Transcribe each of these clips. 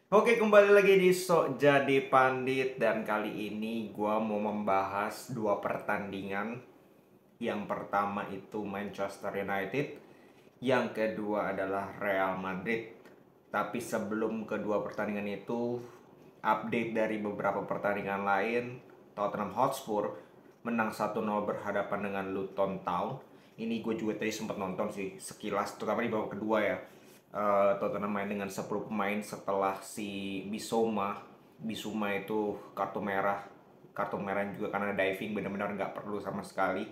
Oke, kembali lagi di Sok Jadi Pandit dan kali ini gua mau membahas dua pertandingan. Yang pertama itu Manchester United, yang kedua adalah Real Madrid. Tapi sebelum kedua pertandingan itu, update dari beberapa pertandingan lain. Tottenham Hotspur menang 1-0 berhadapan dengan Luton Town. Ini gue juga tadi sempat nonton sih sekilas, terutama di babak kedua ya. Tottenham main dengan 10 pemain setelah si Bisuma itu kartu merah juga karena diving, benar-benar nggak perlu sama sekali,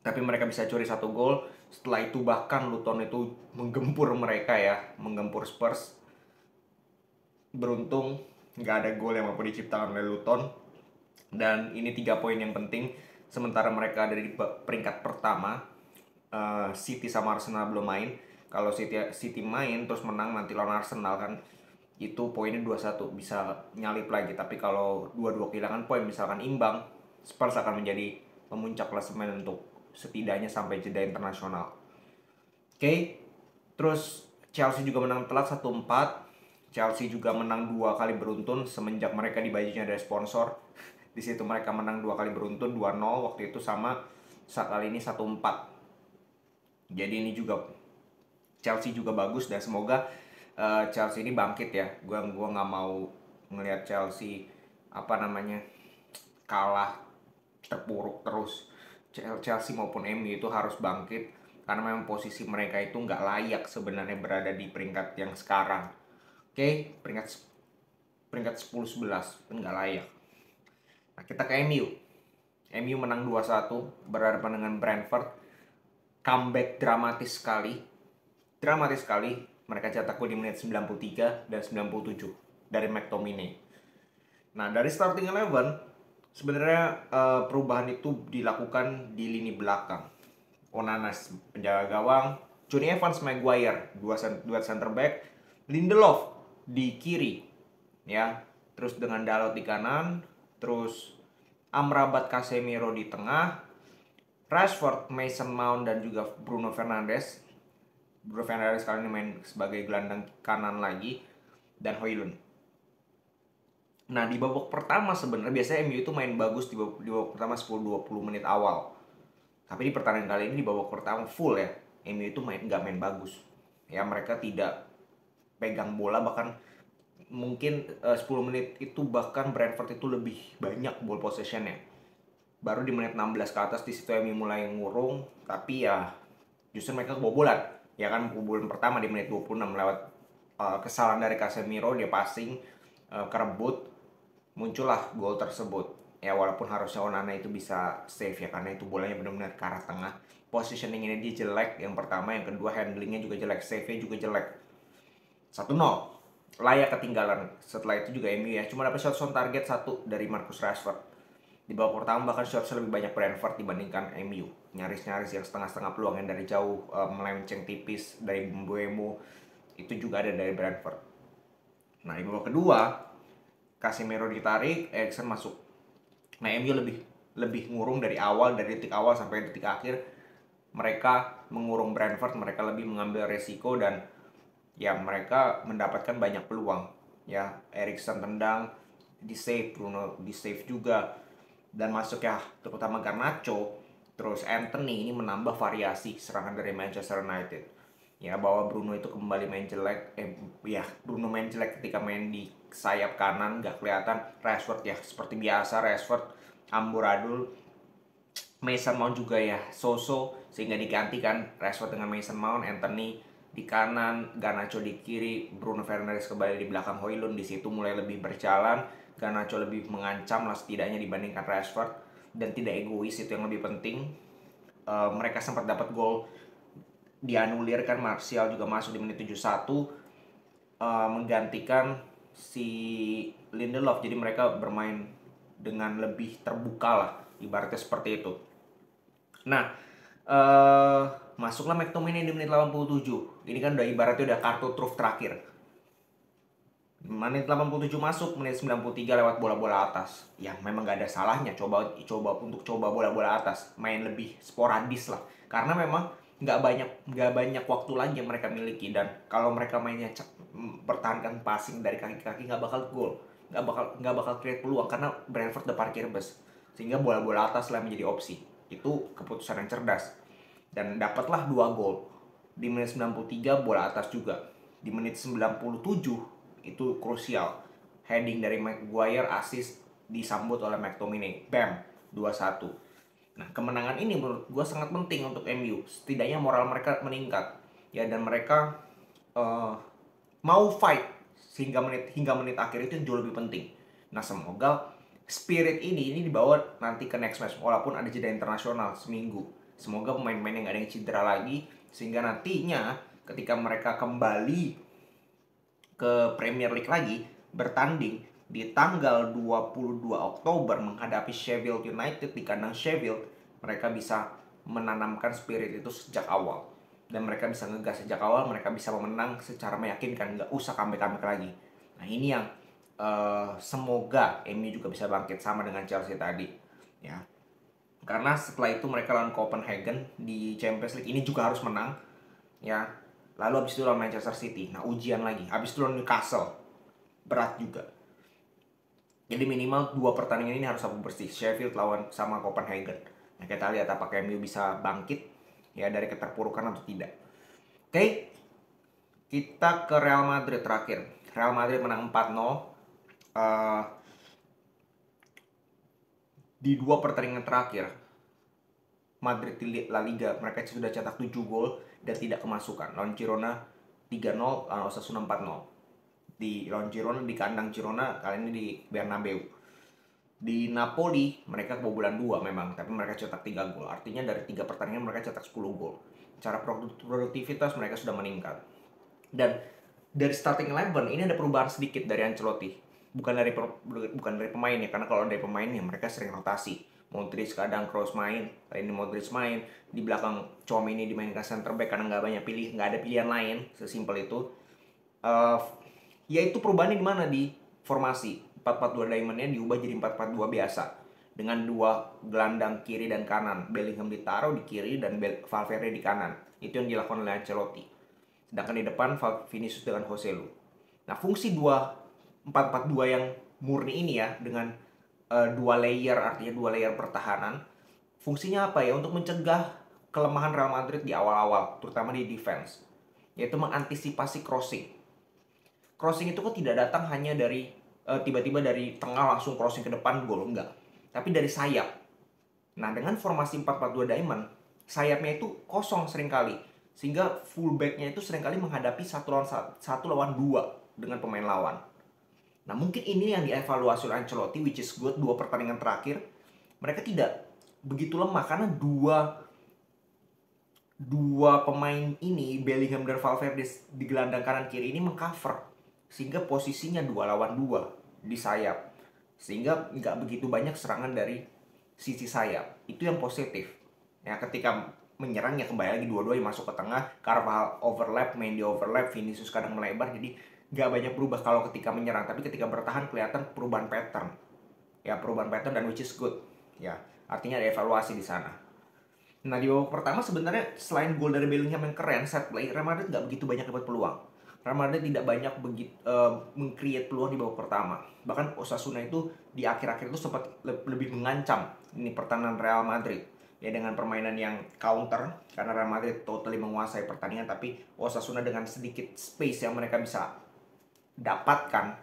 tapi mereka bisa curi satu gol. Setelah itu bahkan Luton itu menggempur mereka ya, menggempur Spurs. Beruntung nggak ada gol yang mampu diciptakan oleh Luton, dan ini 3 poin yang penting. Sementara mereka ada di peringkat pertama. City sama Arsenal belum main. Kalau City main terus menang nanti lawan Arsenal kan, itu poinnya 21 bisa nyalip lagi. Tapi kalau dua-dua kehilangan poin, misalkan imbang, Spurs akan menjadi pemuncak klasemen untuk setidaknya sampai jeda internasional. Oke. Terus Chelsea juga menang telat 1-4. Chelsea juga menang 2 kali beruntun semenjak mereka dibajunya dari sponsor. Di situ mereka menang 2 kali beruntun, 2-0 waktu itu, sama saat kali ini 1-4. Jadi ini juga Chelsea juga bagus, dan semoga Chelsea ini bangkit ya. Gua nggak mau ngelihat Chelsea apa namanya kalah terpuruk terus. Chelsea maupun MU itu harus bangkit karena memang posisi mereka itu nggak layak sebenarnya berada di peringkat yang sekarang. Oke, peringkat 10-11 kan nggak layak. Nah, kita ke MU. MU menang 2-1 berhadapan dengan Brentford. Comeback dramatis sekali. Dramatis sekali. Mereka cetak gol di menit 93 dan 97 dari McTominay. Nah, dari starting eleven sebenarnya perubahan itu dilakukan di lini belakang. Onana penjaga gawang, Johnny Evans, Maguire dua center back, Lindelof di kiri ya, terus dengan Dalot di kanan, terus Amrabat, Casemiro di tengah, Rashford, Mason Mount dan juga Bruno Fernandes. Bruno Fernandes kali ini main sebagai gelandang kanan lagi, dan Højlund. Nah, di babak pertama sebenarnya biasanya MU itu main bagus di babak pertama 10-20 menit awal. Tapi di pertandingan kali ini di babak pertama full ya, MU itu nggak main bagus. Ya, mereka tidak pegang bola, bahkan mungkin 10 menit itu bahkan Brentford itu lebih banyak ball possessionnya. Baru di menit 16 ke atas di situ MU mulai ngurung, tapi ya justru mereka kebobolan. Ya kan, kebobolan pertama di menit 26 lewat kesalahan dari Casemiro, dia passing kerebut, muncullah gol tersebut. Ya walaupun harusnya Onana itu bisa save ya, karena itu bolanya benar-benar ke arah tengah. Positioning ini dia jelek yang pertama, yang kedua handlingnya juga jelek, save-nya juga jelek. 1-0 layak ketinggalan. Setelah itu juga MU ya cuma dapat shot on target satu dari Marcus Rashford. Di babak pertama bahkan shot lebih banyak Brentford dibandingkan MU. Nyaris-nyaris yang setengah-setengah peluang yang dari jauh melenceng tipis dari Mbeumo itu juga ada dari Brentford. Nah, di babak kedua Casemiro ditarik, Eriksen masuk. Nah, MU lebih lebih ngurung dari awal, dari detik awal sampai detik akhir. Mereka mengurung Brentford, mereka lebih mengambil resiko, dan ya mereka mendapatkan banyak peluang. Ya, Eriksen tendang, di save, Bruno di save juga, dan masuk ya terutama Garnacho. Terus Anthony ini menambah variasi serangan dari Manchester United. Ya, bahwa Bruno itu kembali main jelek, ya Bruno main jelek ketika main di sayap kanan, gak kelihatan. Rashford ya seperti biasa, Rashford amburadul. Mason Mount juga ya so-so, sehingga digantikan Rashford dengan Mason Mount, Anthony di kanan, Garnacho di kiri, Bruno Fernandes kembali di belakang Højlund. Di situ mulai lebih berjalan, Garnacho lebih mengancam lah setidaknya dibandingkan Rashford, dan tidak egois, itu yang lebih penting. Mereka sempat dapat gol dianulir kan, Martial juga masuk di menit 71 menggantikan si Lindelof. Jadi mereka bermain dengan lebih terbuka lah, ibaratnya seperti itu. Nah, eh masuklah McTominay di menit 87. Ini kan udah ibaratnya udah kartu truf terakhir. Menit 87 masuk, menit 93 lewat bola-bola atas. Ya memang gak ada salahnya coba bola-bola atas, main lebih sporadis lah. Karena memang nggak banyak waktu lagi yang mereka miliki, dan kalau mereka pertahankan passing dari kaki ke kaki nggak bakal gol, nggak bakal create peluang karena Brentford udah parkir bus, sehingga bola-bola atas lah menjadi opsi. Itu keputusan yang cerdas, dan dapatlah 2 gol di menit 93, bola atas juga. Di menit 97 itu krusial, heading dari Maguire, assist disambut oleh McTominay, bam, 2-1. Nah, kemenangan ini menurut gue sangat penting untuk MU. Setidaknya moral mereka meningkat, ya, dan mereka mau fight hingga menit akhir. Itu yang jauh lebih penting. Nah, semoga spirit ini dibawa nanti ke next match, walaupun ada jeda internasional seminggu. Semoga pemain-pemain yang gak ada yang cedera lagi, sehingga nantinya ketika mereka kembali ke Premier League lagi, bertanding di tanggal 22 Oktober menghadapi Sheffield United di kandang Sheffield, mereka bisa menanamkan spirit itu sejak awal. Dan mereka bisa ngegas sejak awal, mereka bisa memenang secara meyakinkan, nggak usah comeback lagi. Nah, ini yang semoga MU juga bisa bangkit sama dengan Chelsea tadi, ya. Karena setelah itu mereka lawan Copenhagen di Champions League, ini juga harus menang, ya. Lalu habis itu lawan Manchester City, nah ujian lagi. Habis itu lawan Newcastle, berat juga. Jadi minimal 2 pertandingan ini harus sapu bersih, Sheffield lawan sama Copenhagen. Nah, kita lihat apakah MU bisa bangkit ya dari keterpurukan atau tidak. Oke, kita ke Real Madrid terakhir. Real Madrid menang 4-0. Di 2 pertandingan terakhir Madrid di La Liga, mereka sudah cetak 7 gol dan tidak kemasukan. Lawan Girona 3-0, lawan Osasuna 4-0. Di lawan Girona di kandang Girona, kali ini di Bernabeu. Di Napoli mereka kebobolan 2 memang, tapi mereka cetak 3 gol. Artinya dari 3 pertandingan mereka cetak 10 gol. Cara produktivitas mereka sudah meningkat. Dan dari starting 11 ini ada perubahan sedikit dari Ancelotti. Bukan dari pemain ya, karena kalau dari pemain ya mereka sering rotasi. Modric kadang Kroos main, kali ini Modric main, di belakang Tchouaméni dimainkan center back karena nggak ada pilihan lain, sesimpel itu. Yaitu perubahannya di mana? Di formasi 4-4-2 diamondnya diubah jadi 4-4-2 biasa dengan 2 gelandang kiri dan kanan. Bellingham ditaruh di kiri dan Valverde di kanan. Itu yang dilakukan oleh Ancelotti. Sedangkan di depan Vinicius dengan Joselu. Nah, fungsi 4-4-2 yang murni ini ya, dengan 2 layer, artinya 2 layer pertahanan, fungsinya apa ya? Untuk mencegah kelemahan Real Madrid di awal-awal, terutama di defense, yaitu mengantisipasi crossing. Crossing itu kok tidak datang hanya dari tiba-tiba dari tengah langsung crossing ke depan gol, enggak, tapi dari sayap. Nah, dengan formasi 4-4-2 diamond, sayapnya itu kosong seringkali, sehingga fullbacknya itu seringkali menghadapi 1 lawan 2 dengan pemain lawan. Nah, mungkin ini yang dievaluasi oleh Ancelotti, which is good. 2 pertandingan terakhir mereka tidak begitu lemah karena dua pemain ini, Bellingham dan Valverde di gelandang kanan kiri ini mengcover, sehingga posisinya 2 lawan 2 di sayap, sehingga nggak begitu banyak serangan dari sisi sayap. Itu yang positif ya. Ketika menyerang ya kembali lagi dua-duanya masuk ke tengah, Carvajal overlap, Mendy overlap, Vinicius kadang melebar, jadi nggak banyak berubah kalau ketika menyerang. Tapi ketika bertahan kelihatan perubahan pattern ya, dan which is good ya, artinya ada evaluasi di sana. Nah, di babak pertama sebenarnya selain gol dari Bellingham yang keren, set play, Real Madrid nggak begitu banyak dapat peluang. Real Madrid tidak banyak meng-create peluang di babak pertama. Bahkan Osasuna itu di akhir-akhir itu sempat lebih mengancam ini pertahanan Real Madrid ya, dengan permainan yang counter, karena Real Madrid totally menguasai pertandingan, tapi Osasuna dengan sedikit space yang mereka bisa dapatkan,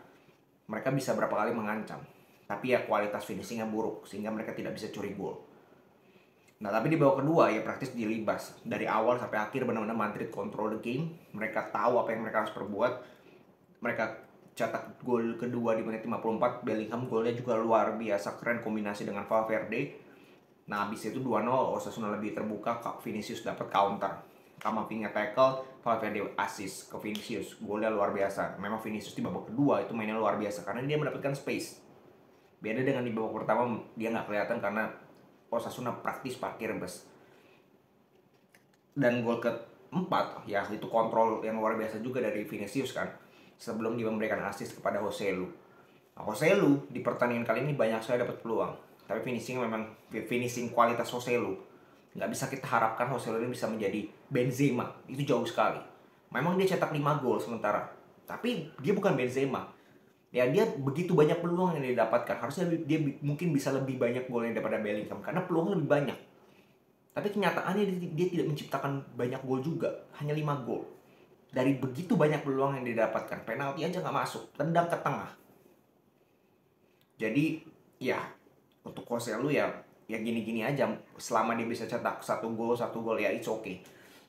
mereka bisa berapa kali mengancam. Tapi ya kualitas finishingnya buruk, sehingga mereka tidak bisa curi gol. Nah, tapi di babak kedua ya praktis dilibas. Dari awal sampai akhir benar-benar Madrid control the game. Mereka tahu apa yang mereka harus perbuat. Mereka cetak gol kedua di menit 54. Bellingham golnya juga luar biasa keren, kombinasi dengan Valverde. Nah, habis itu 2-0, Osasuna lebih terbuka, Vinicius dapat counter. Kamavinga tackle, Valverde assist ke Vinicius. Golnya luar biasa. Memang Vinicius di babak kedua itu mainnya luar biasa karena dia mendapatkan space. Beda dengan di babak pertama, dia nggak kelihatan karena Osasuna praktis parkir bus. Dan gol keempat ya, itu kontrol yang luar biasa juga dari Vinicius kan, sebelum dia memberikan assist kepada Joselu. Nah, Joselu di pertandingan kali ini banyak sekali dapat peluang, tapi finishing kualitas Joselu nggak bisa kita harapkan Joselu ini bisa menjadi Benzema, itu jauh sekali. Memang dia cetak 5 gol sementara Tapi dia bukan Benzema. Ya dia begitu banyak peluang yang dia dapatkan. Harusnya dia mungkin bisa lebih banyak golnya daripada Bellingham karena peluang lebih banyak. Tapi kenyataannya dia tidak menciptakan banyak gol juga, hanya 5 gol. Dari begitu banyak peluang yang dia dapatkan, penalti aja nggak masuk, tendang ke tengah. Jadi ya untuk Joselu ya gini-gini aja. Selama dia bisa cetak satu gol ya it's okay.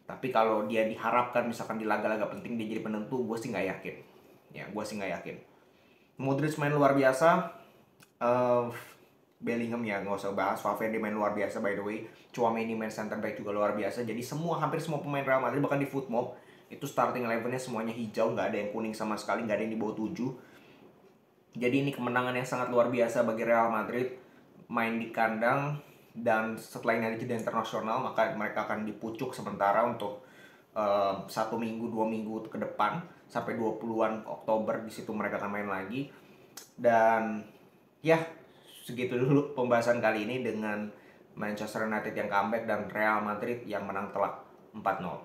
Tapi kalau dia diharapkan misalkan di laga-laga penting dia jadi penentu, gue sih nggak yakin. Ya gue sih nggak yakin. Modric main luar biasa. Bellingham ya nggak usah bahas. Valverde main luar biasa by the way. Tchouaméni main center back juga luar biasa. Jadi hampir semua pemain Real Madrid bahkan di Footmob itu starting 11-nya semuanya hijau, nggak ada yang kuning sama sekali, nggak ada yang di bawah 7. Jadi ini kemenangan yang sangat luar biasa bagi Real Madrid, main di kandang, dan setelah ini ada jeda internasional maka mereka akan dipucuk sementara untuk 1 minggu 2 minggu ke depan sampai 20-an Oktober. Di situ mereka akan main lagi. Dan ya segitu dulu pembahasan kali ini dengan Manchester United yang comeback dan Real Madrid yang menang telak 4-0.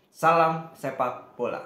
Salam sepak bola.